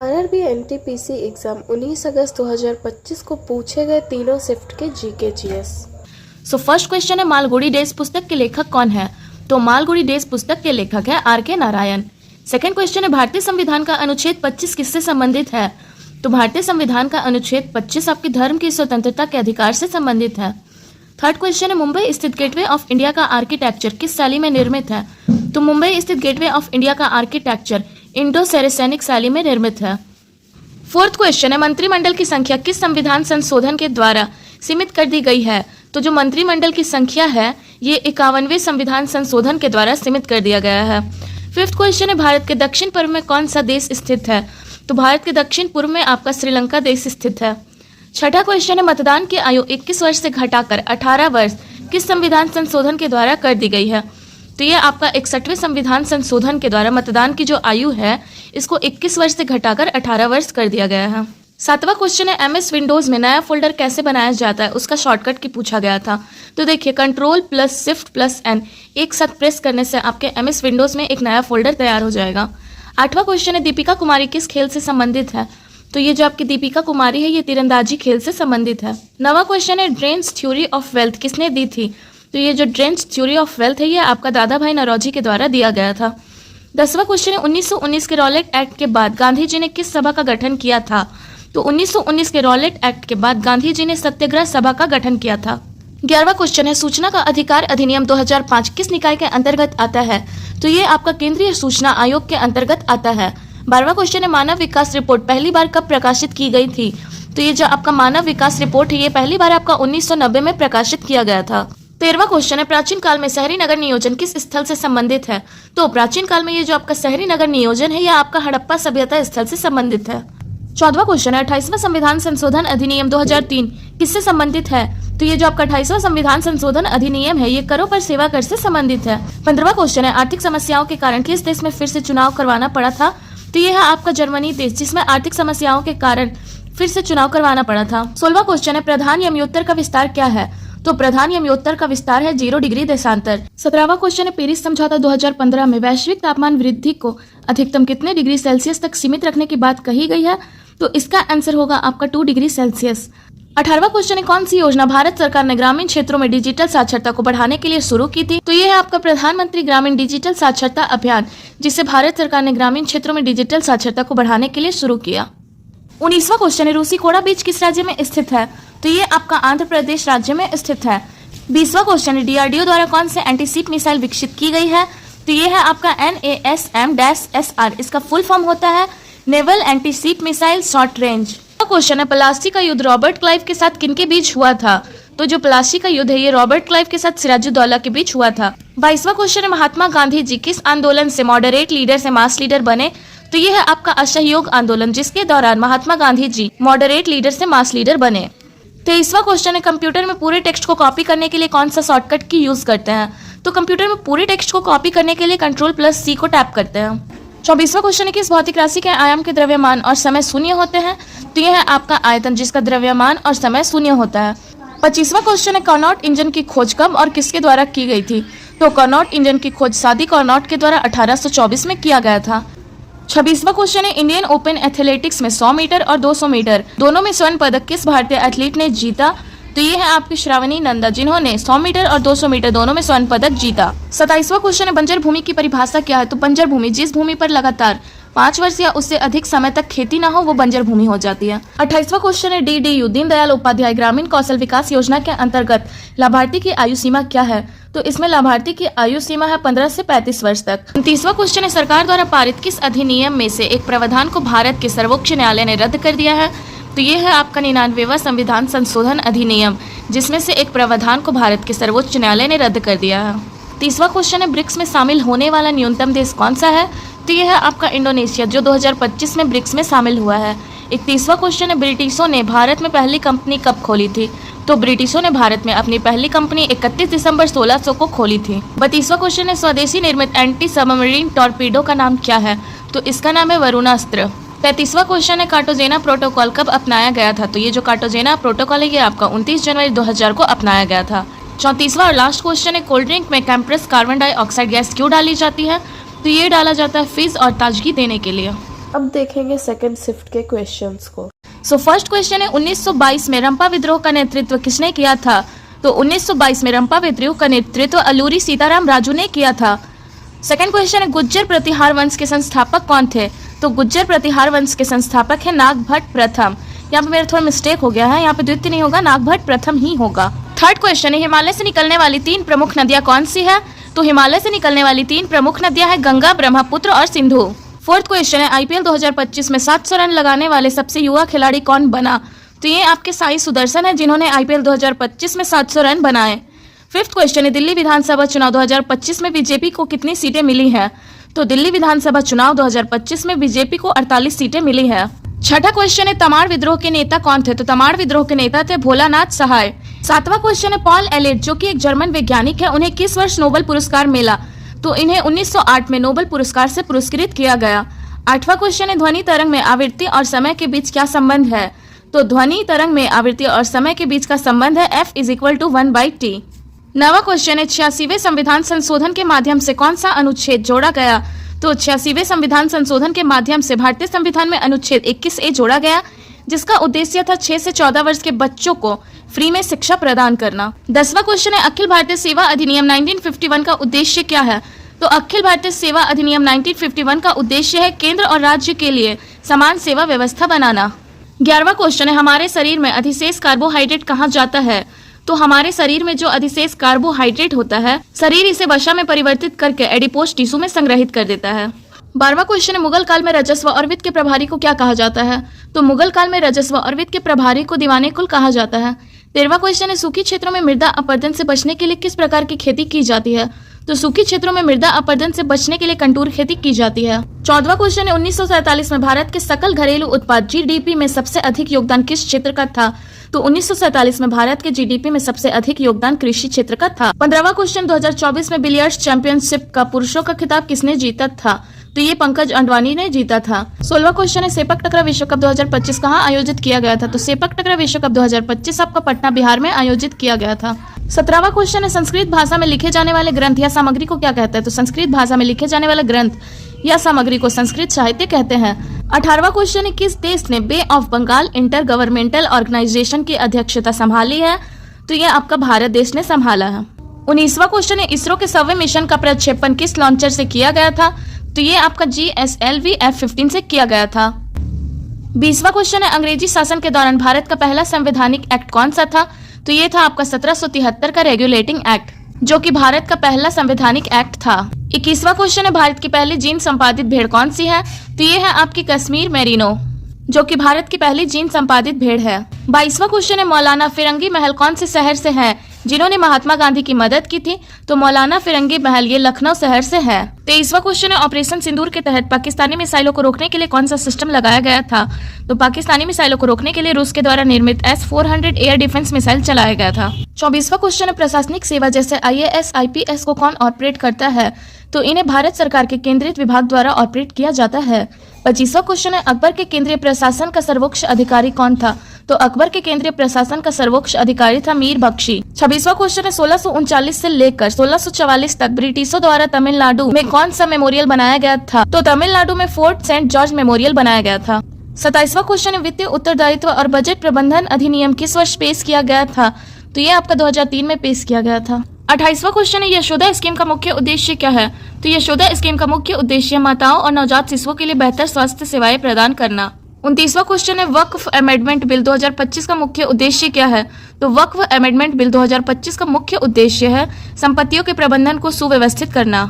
RRB NTPC exam 19 अगस्त 2025 को पूछे गए तीनों शिफ्ट के GK GS. So first question है, मालगुडी डेज पुस्तक के लेखक कौन है? तो मालगुडी डेज पुस्तक के लेखक है आर.के. नारायण। सेकंड क्वेश्चन है, भारतीय संविधान का अनुच्छेद 25 किससे संबंधित है? तो भारतीय संविधान का अनुच्छेद 25 आपके धर्म की स्वतंत्रता के अधिकार से संबंधित है। थर्ड क्वेश्चन है, मुंबई स्थित गेटवे ऑफ इंडिया का आर्किटेक्चर किस शैली में निर्मित है? तो मुंबई स्थित गेटवे ऑफ इंडिया का आर्किटेक्चर इंडो सैरेसेनिक शैली में निर्मित है। फोर्थ क्वेश्चन है, मंत्रिमंडल की संख्या किस संविधान संशोधन के द्वारा सीमित कर दी गई है? तो जो मंत्रिमंडल की संख्या है ये 51वें संविधान संशोधन के द्वारा सीमित कर दिया गया है। फिफ्थ क्वेश्चन है, भारत के दक्षिण पूर्व में कौन सा देश स्थित है? तो भारत के दक्षिण पूर्व में आपका श्रीलंका देश स्थित है। छठा क्वेश्चन है, मतदान की आयु 21 वर्ष से घटाकर 18 वर्ष किस संविधान संशोधन के द्वारा कर दी गई है? तो ये आपका 61वें संविधान संशोधन के द्वारा मतदान की जो आयु है इसको 21 वर्ष से घटाकर 18 वर्ष कर दिया गया है। सातवां क्वेश्चन है, एमएस विंडोज में नया फोल्डर कैसे बनाया जाता है? उसका शॉर्टकट की पूछा गया था। तो देखिए, Ctrl+Shift+N एक साथ प्रेस करने से आपके एमएस विंडोज में एक नया फोल्डर तैयार हो जाएगा। आठवां क्वेश्चन है, दीपिका कुमारी किस खेल से संबंधित है? तो ये जो आपकी दीपिका कुमारी है ये तीरंदाजी खेल से संबंधित है। नवा क्वेश्चन है, ड्रेन्स थ्योरी ऑफ वेल्थ किसने दी थी? तो ये जो ड्रेन्स थ्योरी ऑफ वेल्थ है ये आपका दादा भाई नौरोजी के द्वारा दिया गया था। 10वां क्वेश्चन है, 1919 के रॉलेट एक्ट के बाद गांधी जी ने किस सभा का गठन किया था? तो 1919 के रॉलेट एक्ट के बाद गांधी जी ने सत्याग्रह सभा का गठन किया था। 11वां क्वेश्चन है, सूचना का अधिकार अधिनियम 2005 किस निकाय के अंतर्गत आता है? तो ये आपका केंद्रीय सूचना आयोग के अंतर्गत आता है। 12वां क्वेश्चन है, मानव विकास रिपोर्ट पहली बार कब प्रकाशित की गई थी? तो ये जो आपका मानव विकास रिपोर्ट है ये पहली बार आपका 1990 में प्रकाशित किया गया था। 13वां क्वेश्चन है, प्राचीन काल में शहरी नगर नियोजन किस स्थल से संबंधित है? तो प्राचीन काल में ये जो आपका शहरी नगर नियोजन है यह आपका हड़प्पा सभ्यता स्थल से संबंधित है। 14वां क्वेश्चन है, 28वां संविधान संशोधन अधिनियम 2003 किससे संबंधित है? तो ये जो आपका 28वां संविधान संशोधन अधिनियम है ये करों पर सेवा कर से संबंधित है। 15वां क्वेश्चन है, आर्थिक समस्याओं के कारण किस देश में फिर से चुनाव करवाना पड़ा था? तो यह है आपका जर्मनी देश, जिसमें आर्थिक समस्याओं के कारण फिर से चुनाव करवाना पड़ा था। 16वां क्वेश्चन है, प्रधान यमयोत्तर का विस्तार क्या है? तो प्रधान यमयोत्तर का विस्तार है 0 डिग्री देशांतर। 17वां क्वेश्चन है, पेरिस समझौता 2015 में वैश्विक तापमान वृद्धि को अधिकतम कितने डिग्री सेल्सियस तक सीमित रखने की बात कही गई है? तो इसका आंसर होगा आपका 2 डिग्री सेल्सियस। 18वां क्वेश्चन है, कौन सी योजना भारत सरकार ने ग्रामीण क्षेत्रों में डिजिटल साक्षरता को बढ़ाने के लिए शुरू की थी? तो यह है आपका प्रधानमंत्री ग्रामीण डिजिटल साक्षरता अभियान, जिसे भारत सरकार ने ग्रामीण क्षेत्रों में डिजिटल साक्षरता को बढ़ाने के लिए शुरू किया। 19वां क्वेश्चन है, रूसी घोड़ा बीच किस राज्य में स्थित है? तो ये आपका आंध्र प्रदेश राज्य में स्थित है। 20वां क्वेश्चन है, डीआरडीओ द्वारा कौन से एंटीशिप मिसाइल विकसित की गई है? तो ये है आपका NASM-SR, इसका फुल फॉर्म होता है naval antiship missile short range. Question है, प्लासी का युद्ध रॉबर्ट क्लाइव के साथ किनके बीच हुआ था? तो जो प्लासी का युद्ध है ये रॉबर्ट क्लाइव के साथ सिराजुद्दौला के बीच हुआ था। 22वां क्वेश्चन है, महात्मा गांधी जी किस आंदोलन से मॉडरेट लीडर से मास लीडर बने? तो ये है आपका असहयोग आंदोलन, जिसके दौरान महात्मा गांधी जी मॉडरेट लीडर से मास लीडर बने। 23वां क्वेश्चन है, कंप्यूटर में पूरे टेक्स्ट को कॉपी करने के लिए कौन सा शॉर्टकट की यूज करते हैं? तो कंप्यूटर में पूरे टेक्स्ट को कॉपी करने के लिए Ctrl+C को टैप करते हैं। 24वां क्वेश्चन है, किस भौतिक राशि के आयाम के द्रव्यमान और समय शून्य होते हैं? तो यह है आपका आयतन, जिसका द्रव्यमान और समय शून्य होता है। 25वां क्वेश्चन है, कार्नोट इंजन की खोज कब और किसके द्वारा की गई थी? तो कार्नोट इंजन की खोज सादी कार्नोट के द्वारा 1824 में किया गया था। 26वां क्वेश्चन है, इंडियन ओपन एथलेटिक्स में 100 मीटर और 200 मीटर दोनों में स्वर्ण पदक किस भारतीय एथलीट ने जीता? तो ये है आपकी श्रावणी नंदा, जिन्होंने 100 मीटर और 200 मीटर दोनों में स्वर्ण पदक जीता। 27वां क्वेश्चन है, बंजर भूमि की परिभाषा क्या है? तो बंजर भूमि जिस भूमि पर लगातार 5 वर्ष या उससे अधिक समय तक खेती ना हो वो बंजर भूमि हो जाती है। 28वां क्वेश्चन है, DDU दीनदयाल उपाध्याय ग्रामीण कौशल विकास योजना के अंतर्गत लाभार्थी की आयु सीमा क्या है? तो इसमें लाभार्थी की आयु सीमा है 15 से 35 वर्ष तक। 29वां क्वेश्चन है, सरकार द्वारा पारित किस अधिनियम में से एक प्रावधान को भारत के सर्वोच्च न्यायालय ने रद्द कर दिया है? तो ये है आपका 99वां संविधान संशोधन अधिनियम, जिसमें से एक प्रावधान को भारत के सर्वोच्च न्यायालय ने रद्द कर दिया है। 30वां क्वेश्चन है, ब्रिक्स में शामिल होने वाला न्यूनतम देश कौन सा है? तो यह है आपका इंडोनेशिया, जो 2025 में ब्रिक्स में शामिल हुआ है। 31वां क्वेश्चन है, ब्रिटिशों ने भारत में पहली कंपनी कब खोली थी? तो ब्रिटिशों ने भारत में अपनी पहली कंपनी 31 दिसंबर 1600 को खोली थी। 32वां क्वेश्चन है, स्वदेशी निर्मित एंटी सबमरीन टॉर्पीडो का नाम क्या है? तो इसका नाम है वरुणास्त्र। 33वां क्वेश्चन है, कार्टाजेना प्रोटोकॉल कब अपनाया गया था? तो ये जो कार्टाजेना प्रोटोकॉल है ये आपका 29 जनवरी 2000 को अपनाया गया था। 34वां और लास्ट क्वेश्चन है, कोल्ड ड्रिंक में कंप्रेस कार्बन डाइऑक्साइड गैस क्यों डाली जाती है? तो ये डाला जाता है फिज और ताजगी देने के लिए। अब देखेंगे सेकंड शिफ्ट के क्वेश्चंस को। सो फर्स्ट क्वेश्चन है 1922 में रंपा विद्रोह का नेतृत्व किसने किया था? तो 1922 में रंपा विद्रोह का नेतृत्व अलूरी सीताराम राजू ने किया था। सेकंड क्वेश्चन है गुज्जर प्रतिहार वंश के संस्थापक कौन थे? तो गुज्जर प्रतिहार वंश के संस्थापक है नागभट्ट प्रथम। यहाँ पे मेरा थोड़ा मिस्टेक हो गया है, यहाँ पे द्वितीय नहीं होगा, नागभट्ट प्रथम ही होगा। थर्ड क्वेश्चन है हिमालय से निकलने वाली 3 प्रमुख नदियां कौन सी है? तो हिमालय से निकलने वाली 3 प्रमुख नदियां है गंगा, ब्रह्मपुत्र और सिंधु। फोर्थ क्वेश्चन है आईपीएल 2025 में 700 रन लगाने वाले सबसे युवा खिलाड़ी कौन बना? तो ये आपके साई सुदर्शन है जिन्होंने आईपीएल 2025 में 700 रन बनाए। फिफ्थ क्वेश्चन है दिल्ली विधानसभा चुनाव 2025 में बीजेपी को कितनी सीटें मिली हैं? तो दिल्ली विधानसभा चुनाव 2025 में बीजेपी को 48 सीटें मिली है। छठा क्वेश्चन है तमाड़ विद्रोह के नेता कौन थे? तो तमाड़ विद्रोह के नेता थे भोलानाथ सहाय। सातवां क्वेश्चन है पॉल एलियट जो कि एक जर्मन वैज्ञानिक है, उन्हें किस वर्ष नोबेल पुरस्कार मिला? तो इन्हें 1908 में नोबेल पुरस्कार से पुरस्कृत किया गया। आठवां क्वेश्चन है ध्वनि तरंग में आवृत्ति और समय के बीच क्या संबंध है? तो ध्वनि तरंग में आवृत्ति और समय के बीच का संबंध है F = 1/T। नवा क्वेश्चन है 86वें संविधान संशोधन के माध्यम से कौन सा अनुच्छेद जोड़ा गया? तो 86वें संविधान संशोधन के माध्यम से भारतीय संविधान में अनुच्छेद 21A जोड़ा गया जिसका उद्देश्य था 6 से 14 वर्ष के बच्चों को फ्री में शिक्षा प्रदान करना। 10वां क्वेश्चन है अखिल भारतीय सेवा अधिनियम 1951 का उद्देश्य क्या है? तो अखिल भारतीय सेवा अधिनियम 1951 का उद्देश्य है केंद्र और राज्य के लिए समान सेवा व्यवस्था बनाना। 11वां क्वेश्चन है हमारे शरीर में अधिशेष कार्बोहाइड्रेट कहाँ जाता है? तो हमारे शरीर में जो अधिशेष कार्बोहाइड्रेट होता है शरीर इसे वसा में परिवर्तित करके एडिपोज टिश्यू में संग्रहित कर देता है। 12वां क्वेश्चन है मुगल काल में राजस्व और वित्त के प्रभारी को क्या कहा जाता है? तो मुगल काल में राजस्व और वित्त के प्रभारी को दीवाने कुल कहा जाता है। 13वां क्वेश्चन है सूखी क्षेत्रों में मृदा अपरदन से बचने के लिए किस प्रकार की खेती की जाती है? तो सूखी क्षेत्रों में मृदा अपरदन से बचने के लिए कंटूर खेती की जाती है। 14वां क्वेश्चन है 1947 में भारत के सकल घरेलू उत्पाद जीडीपी में सबसे अधिक योगदान किस क्षेत्र का था? तो 1947 में भारत के जीडीपी में सबसे अधिक योगदान कृषि क्षेत्र का था। 15वां क्वेश्चन 2024 में बिलियर्ड्स चैंपियनशिप का पुरुषों का खिताब किसने जीता था? तो ये पंकज अंडवाणी ने जीता था। 16वां क्वेश्चन है सेपक टकरा विश्व कप 2025 कहाँ आयोजित किया गया था? तो सेपक टकरा विश्व कप 2025 आपका पटना बिहार में आयोजित किया गया था। 17वां क्वेश्चन है संस्कृत भाषा में लिखे जाने वाले ग्रंथ या सामग्री को क्या कहते हैं? तो संस्कृत भाषा में लिखे जाने वाले ग्रंथ या सामग्री को संस्कृत साहित्य कहते हैं। 18वां क्वेश्चन है किस देश ने bay of Bengal inter governmental organisation की अध्यक्षता संभाली है? तो ये आपका भारत देश ने संभाला है। 19वां क्वेश्चन है इसरो के 100वें मिशन का प्रक्षेपण किस लॉन्चर से किया गया था? तो ये आपका GSLV F-15 से किया गया था। 20वां क्वेश्चन है अंग्रेजी शासन के दौरान भारत का पहला संवैधानिक एक्ट कौन सा था? तो ये था आपका 1773 का रेगुलेटिंग एक्ट जो कि भारत का पहला संवैधानिक एक्ट था। 21वां क्वेश्चन है भारत की पहली जीन संपादित भेड़ कौन सी है? तो ये है आपकी कश्मीर मेरिनो जो कि भारत की पहली जीन संपादित भेड़ है। 22वां क्वेश्चन है मौलाना फिरंगी महल कौन से शहर से है जिन्होंने महात्मा गांधी की मदद की थी? तो मौलाना फिरंगी महल ये लखनऊ शहर से है। 23वां क्वेश्चन है ऑपरेशन सिंदूर के तहत पाकिस्तानी मिसाइलों को रोकने के लिए कौन सा सिस्टम लगाया गया था? तो पाकिस्तानी मिसाइलों को रोकने के लिए रूस के द्वारा निर्मित S-400 एयर डिफेंस मिसाइल चलाया गया था। 24वां क्वेश्चन है प्रशासनिक सेवा जैसे IAS, IPS को कौन ऑपरेट करता है? तो इन्हें भारत सरकार के केंद्रीय विभाग द्वारा ऑपरेट किया जाता है। 25वां क्वेश्चन है अकबर के केंद्रीय प्रशासन का सर्वोच्च अधिकारी कौन था? तो अकबर के केंद्रीय प्रशासन का सर्वोच्च अधिकारी था मीर बख्शी। 26वां क्वेश्चन है 1639 से लेकर 1644 तक ब्रिटिशों द्वारा तमिलनाडु में कौन सा मेमोरियल बनाया गया था? तो तमिलनाडु में फोर्ट सेंट जॉर्ज मेमोरियल बनाया गया था। 27वां क्वेश्चन है वित्तीय उत्तरदायित्व और बजट प्रबंधन अधिनियम किस वर्ष पेश किया गया था? तो ये आपका 2003 में पेश किया गया था। 28वां क्वेश्चन है यशोदा स्कीम का मुख्य उद्देश्य क्या है? तो यशोदा स्कीम का मुख्य उद्देश्य माताओं और नवजात शिशुओं के लिए बेहतर स्वास्थ्य सेवाएं प्रदान करना। 29वां क्वेश्चन है वक्फ अमेंडमेंट बिल 2025 का मुख्य उद्देश्य क्या है? तो वक्फ अमेंडमेंट बिल 2025 का मुख्य उद्देश्य है संपत्तियों के प्रबंधन को सुव्यवस्थित करना।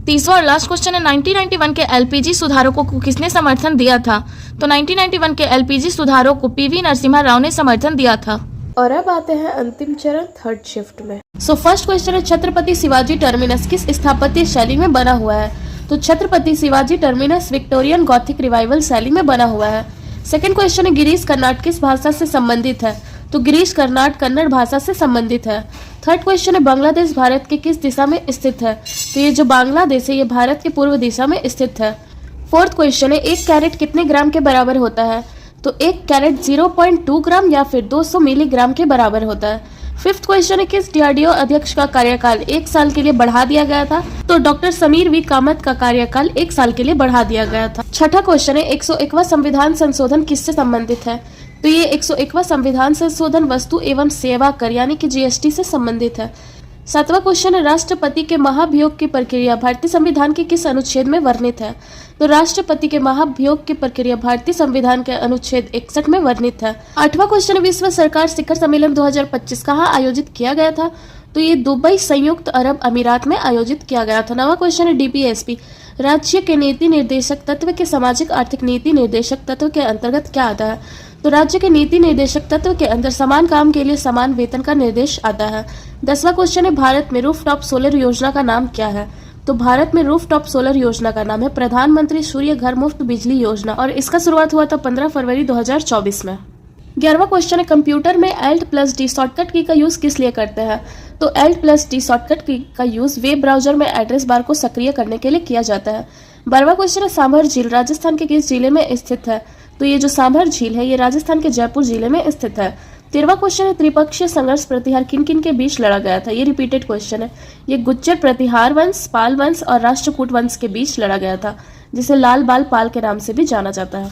30वां और लास्ट क्वेश्चन है 1991 के LPG सुधारों को किसने समर्थन दिया था? तो 1991 के LPG सुधारों को PV नरसिम्हा राव ने समर्थन दिया था। और अब आते हैं अंतिम चरण थर्ड शिफ्ट में। सो फर्स्ट क्वेश्चन है छत्रपति शिवाजी टर्मिनस किस स्थापत्य शैली में बना हुआ है? तो Chhatrapati Shivaji terminus Victorian Gothic revival शैली में बना हुआ है। सेकंड क्वेश्चन है गिरीश कर्नाड किस भाषा से संबंधित है? तो गिरीश कर्नाड कन्नड़ भाषा से संबंधित है। थर्ड क्वेश्चन है बांग्लादेश भारत के किस दिशा में स्थित है? तो ये जो बांग्लादेश है ये भारत के पूर्व दिशा में स्थित है। फोर्थ क्वेश्चन है 1 कैरेट कितने ग्राम के बराबर होता है? तो 1 कैरेट 0.2 ग्राम या फिर 200 मिलीग्राम के बराबर होता है। फिफ्थ क्वेश्चन है, किस डीआरडीओ अध्यक्ष का कार्यकाल 1 साल के लिए बढ़ा दिया गया था? तो डॉक्टर समीर वी कामत का कार्यकाल 1 साल के लिए बढ़ा दिया गया था। छठा क्वेश्चन है, 101वां संविधान संशोधन किससे संबंधित है? तो ये 101वां संविधान संशोधन वस्तु एवं सेवा कर यानी कि जीएसटी से संबंधित है। सातवां क्वेश्चन है, राष्ट्रपति के महाभियोग की प्रक्रिया भारतीय संविधान के किस अनुच्छेद में वर्णित है? तो राष्ट्रपति के महाभियोग की प्रक्रिया भारतीय संविधान के अनुच्छेद 61 में वर्णित है। आठवां क्वेश्चन है, विश्व सरकार शिखर सम्मेलन 2025 कहाँ आयोजित किया गया था? तो ये दुबई संयुक्त अरब अमीरात में आयोजित किया गया था। नवा क्वेश्चन है, डीपीएसपी राज्य के नीति निर्देशक तत्व के सामाजिक आर्थिक नीति निर्देशक तत्व के अंतर्गत क्या आता है? तो राज्य के नीति निर्देशक तत्व के अंदर समान काम के लिए समान वेतन का निर्देश आता है। 10वां क्वेश्चन है, भारत में रूफटॉप सोलर योजना का नाम क्या है? तो भारत में रूफटॉप सोलर योजना का नाम है प्रधानमंत्री सूर्य घर मुफ्त बिजली योजना और इसका शुरुआत हुआ था 15 फरवरी 2024 में। 11वां क्वेश्चन है, कंप्यूटर में Alt+D शॉर्टकट की का यूज किस लिए करते हैं? तो Alt+D शॉर्टकट की का यूज वेब ब्राउजर में एड्रेस बार को सक्रिय करने के लिए किया जाता है। 12वां क्वेश्चन है, सांभर झील राजस्थान के किस जिले में स्थित है? तो ये जो सांभर झील है ये राजस्थान के जयपुर जिले में स्थित है। 13वां क्वेश्चन है, त्रिपक्षीय संघर्ष प्रतिहार किन किन के बीच लड़ा गया था? ये रिपीटेड क्वेश्चन है। ये गुज्जर प्रतिहार वंश, पाल वंश और राष्ट्रकूट वंश के बीच लड़ा गया था, जिसे लाल बाल पाल के नाम से भी जाना जाता है।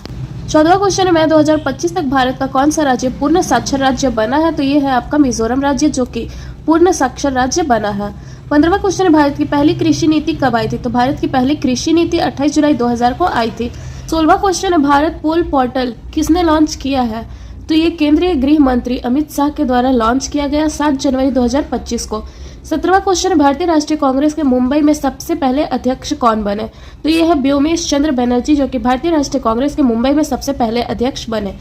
14वां क्वेश्चन है, मई 2025 तक भारत का कौन सा राज्य पूर्ण साक्षर राज्य बना है? तो ये है आपका मिजोरम राज्य, जो कि पूर्ण साक्षर राज्य बना है। 15वां क्वेश्चन है, भारत की पहली कृषि नीति कब आई थी? तो भारत की पहली कृषि नीति 28 जुलाई 2000 को आई थी। 16वां क्वेश्चन है, भारत पोल पोर्टल किसने लॉन्च किया है? तो ये केंद्रीय गृह मंत्री अमित शाह के द्वारा लॉन्च किया गया 7 जनवरी 2025 को। 17वां क्वेश्चन है, भारतीय राष्ट्रीय कांग्रेस के मुंबई में सबसे पहले अध्यक्ष कौन बने? तो ये है व्योमेश चंद्र बनर्जी, जो कि भारतीय राष्ट्रीय कांग्रेस के मुंबई में सबसे पहले अध्यक्ष बने।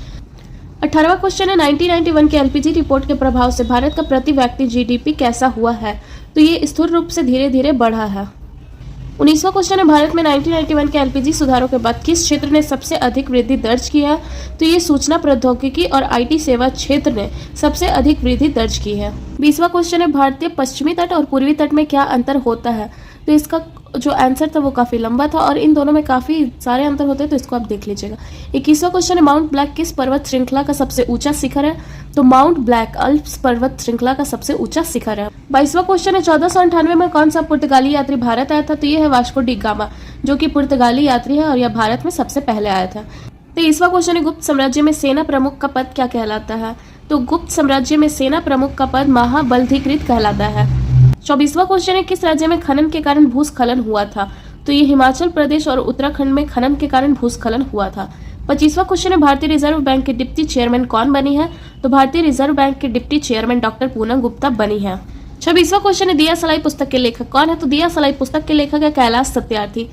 18वां क्वेश्चन है, 1991 के एलपीजी रिपोर्ट के प्रभाव से भारत का प्रति व्यक्ति जीडीपी कैसा हुआ है? तो ये स्थिर रूप से धीरे धीरे बढ़ा है। 19वां क्वेश्चन है, भारत में 1991 के एलपीजी सुधारों के बाद किस क्षेत्र ने सबसे अधिक वृद्धि दर्ज की है? तो ये सूचना प्रौद्योगिकी और आईटी सेवा क्षेत्र ने सबसे अधिक वृद्धि दर्ज की है। 20वां क्वेश्चन है, भारतीय पश्चिमी तट और पूर्वी तट में क्या अंतर होता है? तो इसका जो आंसर था वो काफी लंबा था और इन दोनों में काफी सारे अंतर होते हैं, तो इसको आप देख लीजिएगा। 21वां क्वेश्चन है, माउंट ब्लैक किस पर्वत श्रृंखला का सबसे ऊंचा शिखर है? तो माउंट ब्लैक अल्प्स पर्वत श्रृंखला का सबसे ऊंचा शिखर है। 22वां क्वेश्चन है, 1498 में कौन सा पुर्तगाली यात्री भारत आया था? तो ये है वास्को डी गामा, जो कि पुर्तगाली यात्री है और यह भारत में सबसे पहले आया था। 23वां क्वेश्चन है, गुप्त साम्राज्य में सेना प्रमुख का पद क्या कहलाता है? तो गुप्त साम्राज्य में सेना प्रमुख का पद महाबलाधिकृत कहलाता है। 24वां क्वेश्चन है, किस राज्य में खनन के कारण भूस्खलन हुआ था? तो ये हिमाचल प्रदेश और उत्तराखंड में खनन के कारण भूस्खलन हुआ था। 25वां क्वेश्चन है, भारतीय रिजर्व बैंक के डिप्टी चेयरमैन कौन बनी है? तो भारतीय रिजर्व बैंक के deputy chairman doctor Poonam Gupta बनी है। 26वां क्वेश्चन है, दिया सलाई पुस्तक के लेखक कौन है? तो दिया सलाई पुस्तक के लेखक है कैलाश सत्यार्थी।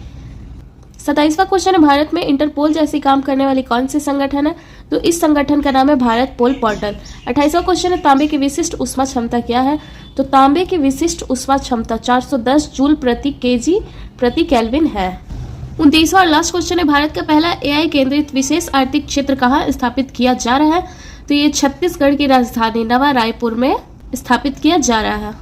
27वां क्वेश्चन है, भारत में इंटरपोल जैसी काम करने वाली कौन सी संगठन है? तो इस संगठन का नाम है भारत पोल पोर्टल। 28वां क्वेश्चन है, तांबे की विशिष्ट ऊष्मा क्षमता क्या है? तो तांबे की विशिष्ट ऊष्मा क्षमता 410 जूल प्रति केजी प्रति केल्विन है। 29वां और लास्ट क्वेश्चन है, भारत का पहला एआई केंद्रित विशेष आर्थिक क्षेत्र कहाँ स्थापित किया जा रहा है? तो ये छत्तीसगढ़ की राजधानी नवा रायपुर में स्थापित किया जा रहा है।